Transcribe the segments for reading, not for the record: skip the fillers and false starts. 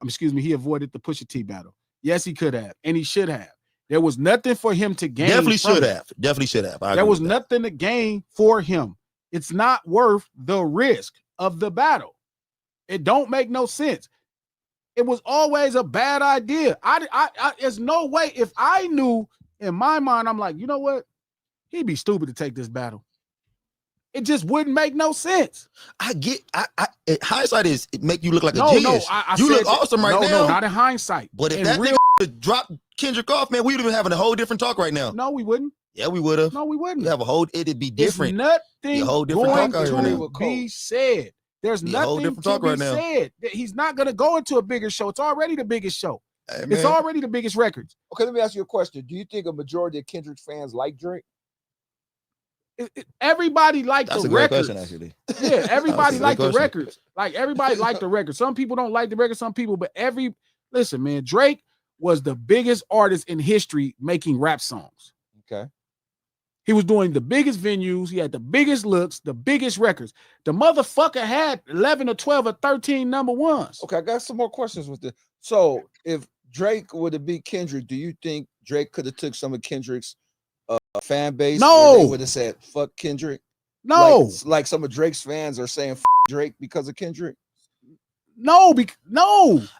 excuse me, he avoided the Pusha T battle. Yes, he could have, and he should have. There was nothing for him to gain. Definitely should have. There was nothing to gain for him. It's not worth the risk of the battle. It don't make no sense. It was always a bad idea. There's no way. If I knew in my mind, I'm like, you know what? He'd be stupid to take this battle. It just wouldn't make no sense. I get. Hindsight is it make you look like a genius. You look awesome right now. No, not in hindsight. But if that real drop Kendrick off, man, we would have been having a whole different talk right now. No, we wouldn't. Yeah, we would have. No, we wouldn't. We'd have a whole. It'd be different. There's nothing a whole different going talk to be said. There's nothing to be said. He's not going to go into a bigger show. It's already the biggest show. Hey, it's already the biggest records. Okay, let me ask you a question. Do you think a majority of Kendrick fans like Drake? Everybody liked the records. Question, actually. Yeah, everybody liked the records. Like everybody liked the records. Some people don't like the records. Some people, but listen, man. Drake was the biggest artist in history making rap songs. Okay. He was doing the biggest venues. He had the biggest looks, the biggest records. The motherfucker had 11 or 12 or 13 number ones. Okay, I got some more questions with this. So if Drake would have beat Kendrick, do you think Drake could have took some of Kendrick's fan base? No. They would have said, fuck Kendrick? No. Like some of Drake's fans are saying, fuck Drake because of Kendrick? No.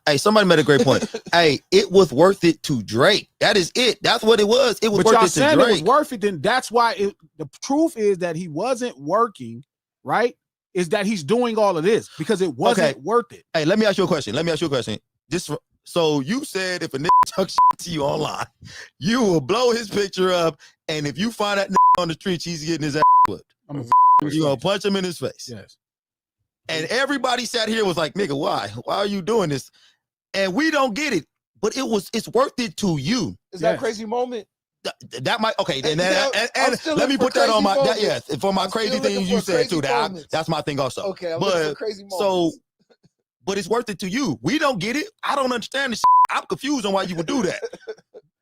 Hey, somebody made a great point. Hey, it was worth it to Drake. That is it. That's what it was. It was worth it to Drake. It was worth it. Then that's why the truth is that he wasn't working, right? Is that he's doing all of this because it wasn't worth it. Hey, let me ask you a question. So you said if a nigga talk shit to you online, you will blow his picture up, and if you find that nigga on the streets, he's getting his ass whipped. You gonna punch him in his face. Yes. And everybody sat here was like, nigga, why? Why are you doing this? And we don't get it, but it's worth it to you. Is that a crazy moment? That might and let me put that on my for my crazy thing you said too. That's my thing also. Okay, I'm looking for crazy moments. So, but it's worth it to you. We don't get it. I don't understand this. I'm confused on why you would do that.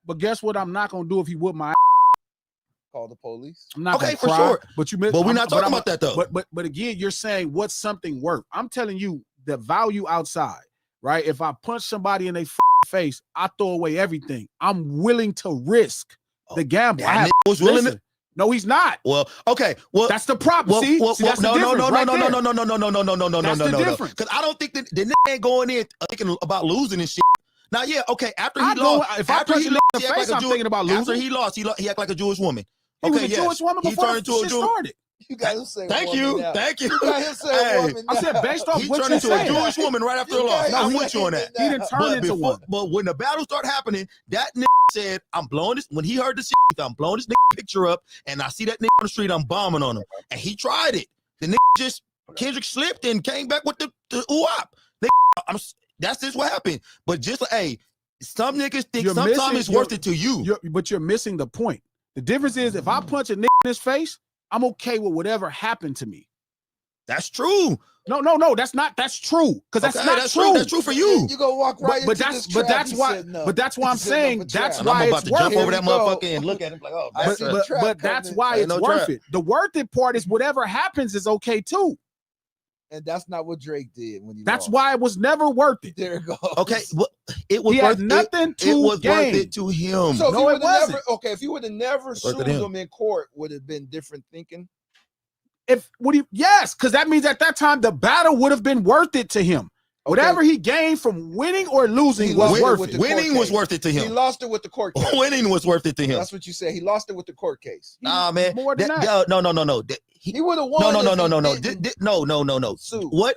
But guess what? I'm not gonna do if he whooped my ass. Call the police. I'm not okay for sure. But we're not talking about that though. But again, you're saying what's something worth? I'm telling you the value outside, right? If I punch somebody in their face, I throw away everything. I'm willing to risk the gamble. I was willing to. No, he's not. Well, okay. Well, that's the problem. See, that's no. Because because I don't think that the nigga ain't going in thinking about losing and shit. Now, yeah, okay. After he lost, if I punch him in the face, I'm thinking about losing. After he lost, he act like a Jewish woman. He was a Jewish woman before the shit started. You got him saying Thank you. You got him saying woman. I said based off he what turned into a Jewish woman right after the loss. I'm with you on that. He didn't turn into one. But when the battle started happening, that nigga said, I'm blowing this. When he heard this, I'm blowing this nigga picture up, and I see that nigga on the street, I'm bombing on him. And he tried it. The nigga just, Kendrick slipped and came back with the ooh-op. That's just what happened. But just like, hey, some niggas think sometimes it's worth it to you. But you're missing the point. The difference is if I punch a nigga in his face, I'm okay with whatever happened to me. That's true. No, that's not. That's true. Because that's not true. That's true for you. You go walk right into this trap. But that's why I'm saying that's why I'm about it's to jump worth over that motherfucker and look at him like, oh. But that's why it's worth it. The worth it part is whatever happens is okay too. And that's not what Drake did when he That's lost. why it was never worth it. There it goes. Okay, well, it was worth nothing to it was gain. worth it to him. So no, it wasn't. If you would have never sued him in court, would have been different thinking. Yes, because that means at that time the battle would have been worth it to him. Whatever he gained from winning or losing was worth it. Winning was worth it to him. He lost it with the court case. Winning was worth it to him. That's what you said. He lost it with the court case. Nah, man. More than that. No. He would have won. No.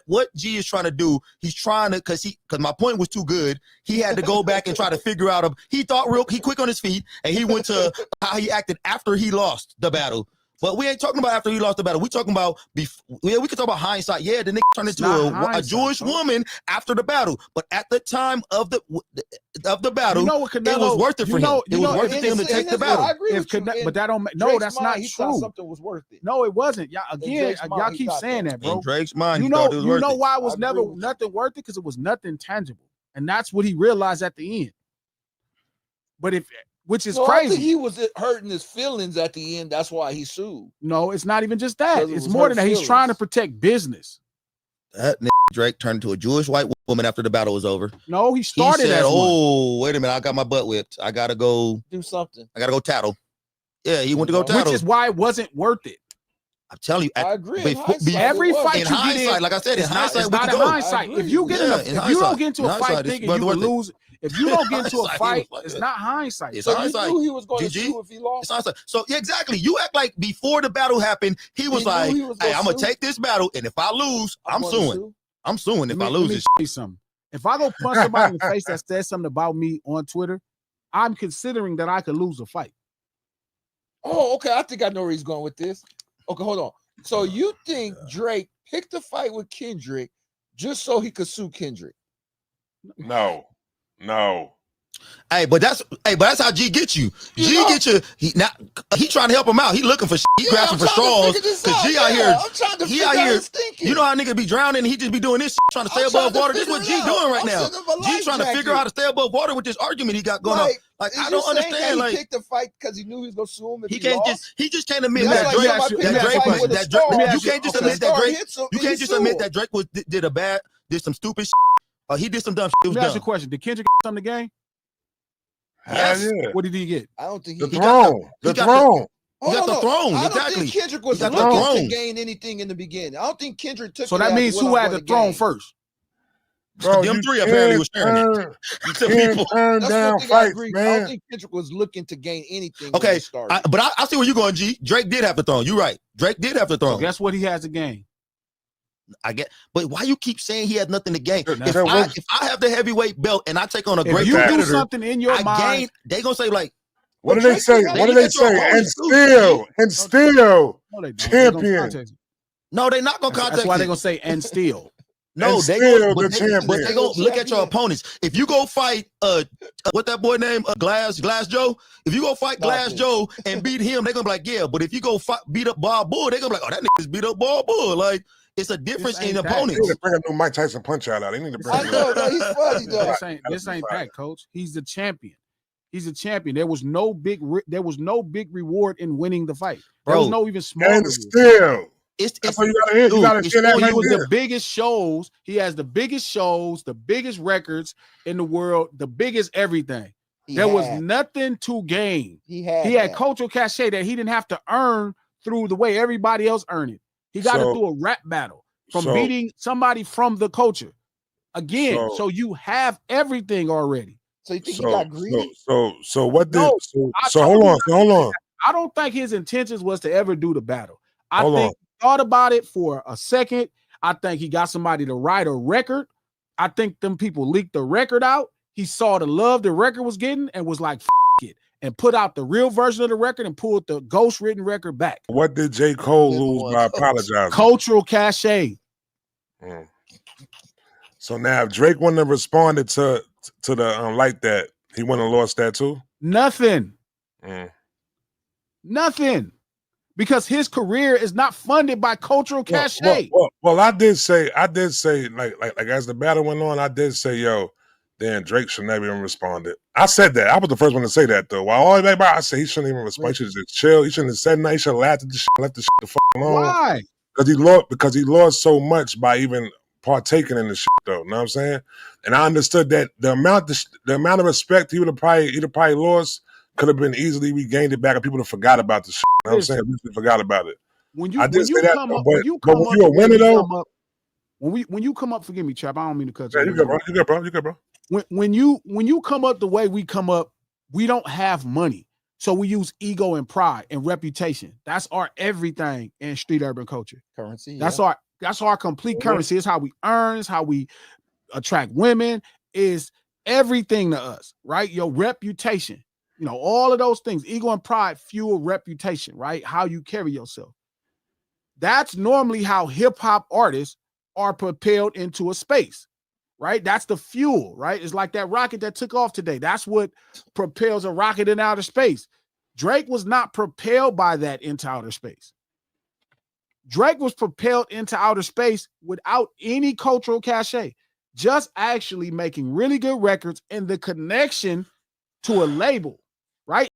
What G is trying to do? He's trying to because my point was too good. He had to go back and try to figure out. He thought he quick on his feet and he went to how he acted after he lost the battle. But we ain't talking about after he lost the battle. We talking about before. Yeah, we can talk about hindsight. Yeah, the nigga turned into a Jewish woman after the battle. But at the time of the battle, it was worth it for him. It was worth it for him to take the battle. I agree with you. But that don't. No, that's not true. Something was worth it. No, it wasn't. Y'all keep saying that, bro. In Drake's mind, you know why it was never nothing worth it? Because it was nothing tangible, and that's what he realized at the end. But which is crazy. I think he was hurting his feelings at the end. That's why he sued. No, it's not even just that. It's more than that. He's trying to protect business. That nigga Drake turned into a Jewish white woman after the battle was over. No, he He started said, as one. "Oh, wait a minute, I got my butt whipped. I gotta go Do something. I gotta go tattle." Yeah, he went to go tattle. Which is why it wasn't worth it. I'm telling you, I agree. Every fight in you get hindsight, in, like I said, in it's not, hindsight, it's we not could in go. hindsight. I If you agree. get in a, Yeah, in if you don't hindsight. get into In a fight hindsight, it's thinking you well can worth it. lose, if you don't get into a Hindsight, fight, it was it's like- not hindsight. It's So you hindsight. knew he was going to GG. sue if he lost. It's hindsight. So yeah, exactly. You act like before the battle happened, he was He knew like, he was "Hey, gonna I'm gonna sue. take this battle, and if I lose, I'm gonna suing. sue. I'm suing if I Let lose me this." tell you something. If I go punch somebody in the face that says something about me on Twitter, I'm considering that I could lose a fight. Oh, okay. I think I know where he's going with this. Okay, hold on. So you think Drake picked a fight with Kendrick just so he could sue Kendrick? No. Hey, but that's how G gets you. G know? get you. He trying to help him out. He looking for. He grasping for straws because G out here. I'm trying to He figure out out here. his thinking. You know how niggas be drowning and he just be doing this, trying to stay I'm above trying to water. This is figure what it G out. doing right I'm now. sending him a G life trying to figure jacket. out how to stay above water with this argument he got going on. Like Is I you don't saying that understand. he Like picked the fight because he knew he was gonna sue him if he he can't lost? just can't admit That's that like Drake. somebody picking That a Drake fight with a that Drake. star. You can't just If admit the that star Drake. hits him, You he can't just sue admit him. that Drake did some stupid shit. He did some dumb shit. It Let was me ask you a dumb. question. Did Kendrick something to game? Yes. Yeah. What did he get? I don't think The he throne. The throne. He got the throne. I don't Exactly. think Kendrick was He got the looking throne. to gain anything in the beginning. I don't think Kendrick took So it that as means what who I'm had the gonna throne gain. first? Bro, Them you three apparently was sharing it. turn, you To can't people. turn That's down one thing I fights, agree. I don't man. think Kendrick was looking to gain anything. when Okay, it started. but I see where you're going, G. Drake did have the throne. You're right. Drake did have the So throne. guess what he has to gain? I get, but why you keep saying he has nothing to gain? That If I have the heavyweight belt and I take on a If great you do competitor, something in your I mind, gain. They gonna say like, What do But they say? Drake- What do look they at your say? opponent, And still, no, they don't. They're gonna champion. context it. no, they not gonna That's contact why it. they're gonna say and still. No, And they still go, the but champion. they go look at your Champion. opponents. If you go fight what that boy name Glass Joe, if you go fight Stop Glass it. Joe and beat him, they're gonna be like, yeah. But if you go beat up Bob Bull, they're gonna be like, oh, that nigga's beat up Bob Bull. Like it's a difference This ain't in that, They opponents. need to bring a new Mike Tyson punch out. They need to bring I know that he's funny though. This ain't that, coach. He's the champion. He's a champion. There was no big reward in winning the fight. There was Bro, no even small And reward. still, It's that's what you gotta hear. You dude, gotta it's hear that still right He was there. the biggest shows. He has the biggest shows, the biggest records in the world, the biggest everything. There was nothing to gain. He had He had cultural cachet that he didn't have to earn through the way everybody else earned it. He got it So- through a rap battle from so- beating somebody from the culture. Again, So- so you have everything already. So you think he got greedy? So what did No, I so told hold on. I don't think his intentions was to ever do the battle. I Hold think on. he thought about it for a second. I think he got somebody to write a record. I think them people leaked the record out. He saw the love the record was getting and was like, F it, and put out the real version of the record and pulled the ghost written record back. What did J. Cole Live lose on by coach. apologizing? Cultural cachet. Mm. So now if Drake wouldn't have responded to the like that, he wouldn't have lost that too. Nothing. Mm. Nothing. Because his career is not funded by cultural cachet. Well, I did say like as the battle went on, I did say, yo, then Drake should never even responded. I said that. I was the first one to say that though. While all everybody, I said he shouldn't even respond. He should just chill. He shouldn't have said nothing. He should have laughed at the shit, left the shit the fuck alone. Why? Because he lost so much by even partaking in the shit though. You know what I'm saying? And I understood that the amount of respect he would have probably lost could have been easily regained it back and people would have forgot about the shit. You know what I'm saying? People forgot about it. When you I did say that, come though, up, but when you when come up, you a the way winner, we though- come up, when you come up, forgive me, Chap. I don't mean to cut Yeah, you. you good, bro. You good, bro. When you come up the way we come up, we don't have money. So we use ego and pride and reputation. That's our everything in street urban culture. Currency. That's our complete Mhm. currency. It's how we earn, it's how we attract women, is everything to us, right? Your reputation, all of those things, ego and pride fuel reputation, right? How you carry yourself. That's normally how hip-hop artists are propelled into a space, right? That's the fuel, right? It's like that rocket that took off today. That's what propels a rocket in outer space. Drake was not propelled by that into outer space. Drake was propelled into outer space without any cultural cachet, just actually making really good records and the connection to a label, right?